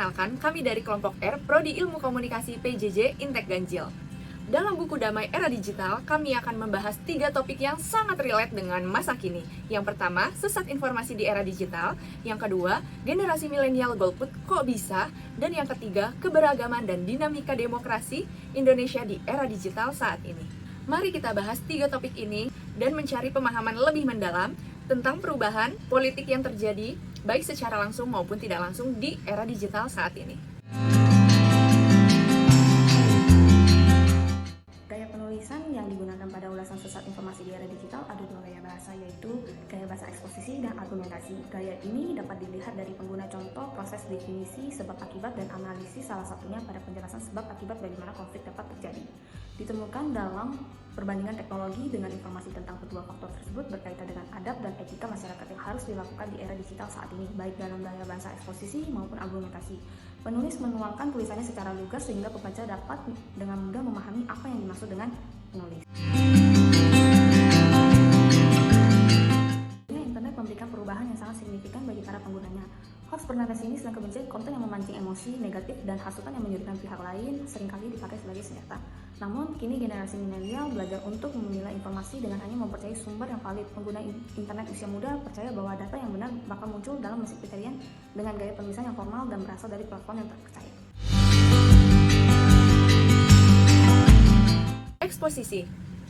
perkenalkan, kami dari kelompok R, Prodi Ilmu Komunikasi PJJ Intek Ganjil. Dalam buku Damai Era Digital, kami akan membahas 3 topik yang sangat relate dengan masa kini. Yang pertama, sesat informasi di era digital. Yang kedua, generasi milenial golput kok bisa. Dan yang ketiga, keberagaman dan dinamika demokrasi Indonesia di era digital saat ini. Mari kita bahas 3 topik ini dan mencari pemahaman lebih mendalam tentang perubahan politik yang terjadi, baik secara langsung maupun tidak langsung di era digital saat ini. Gaya penulisan yang digunakan pada ulasan sesat informasi di era digital ada 2 gaya bahasa, yaitu gaya bahasa eksposisi dan argumentasi. Gaya ini dapat dilihat dari pengguna contoh, proses definisi, sebab akibat, dan analisis salah satunya pada penjelasan sebab akibat bagaimana konflik dapat terjadi. Ditemukan dalam perbandingan teknologi dengan informasi tentang kedua faktor tersebut berkaitan dengan adab dan etika masyarakat yang harus dilakukan di era digital saat ini, baik dalam gaya bahasa eksposisi maupun argumentasi. Penulis menuangkan tulisannya secara lugas sehingga pembaca dapat dengan mudah memahami apa yang dimaksud dengan penulis. Internet memberikan perubahan yang sangat signifikan bagi para penggunanya. Hoax bernada sinis dan kebencian, konten yang memancing emosi negatif, dan hasutan yang menyudutkan pihak lain seringkali dipakai sebagai senjata. Namun, kini generasi milenial belajar untuk menilai informasi dengan hanya mempercayai sumber yang valid. Pengguna internet usia muda percaya bahwa data yang benar bakal muncul dalam mesin pencarian dengan gaya penulisan yang formal dan berasal dari platform yang terpercaya. Eksposisi.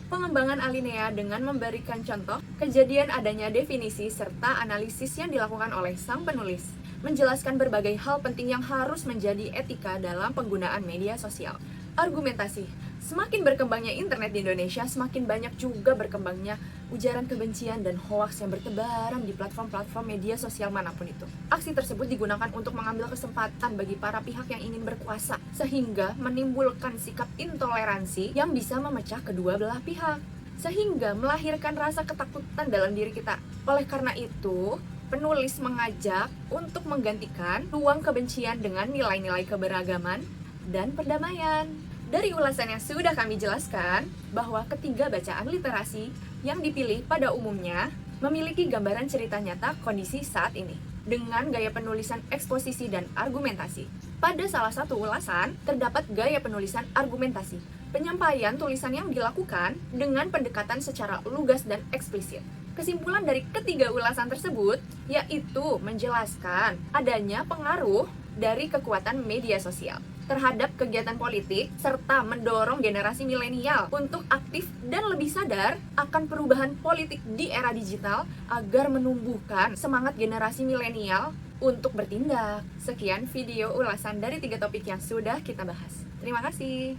Pengembangan alinea dengan memberikan contoh kejadian adanya definisi serta analisis yang dilakukan oleh sang penulis, menjelaskan berbagai hal penting yang harus menjadi etika dalam penggunaan media sosial. Argumentasi. Semakin berkembangnya internet di Indonesia, semakin banyak juga berkembangnya ujaran kebencian dan hoaks yang bertebaran di platform-platform media sosial manapun itu. Aksi tersebut digunakan untuk mengambil kesempatan bagi para pihak yang ingin berkuasa, sehingga menimbulkan sikap intoleransi yang bisa memecah kedua belah pihak, sehingga melahirkan rasa ketakutan dalam diri kita. Oleh karena itu, penulis mengajak untuk menggantikan ruang kebencian dengan nilai-nilai keberagaman dan perdamaian. Dari ulasan yang sudah kami jelaskan, bahwa ketiga bacaan literasi yang dipilih pada umumnya memiliki gambaran cerita nyata kondisi saat ini, dengan gaya penulisan eksposisi dan argumentasi. Pada salah satu ulasan, terdapat gaya penulisan argumentasi, penyampaian tulisan yang dilakukan dengan pendekatan secara lugas dan eksplisit. Kesimpulan dari ketiga ulasan tersebut yaitu menjelaskan adanya pengaruh dari kekuatan media sosial terhadap kegiatan politik, serta mendorong generasi milenial untuk aktif dan lebih sadar akan perubahan politik di era digital agar menumbuhkan semangat generasi milenial untuk bertindak. Sekian video ulasan dari 3 topik yang sudah kita bahas. Terima kasih.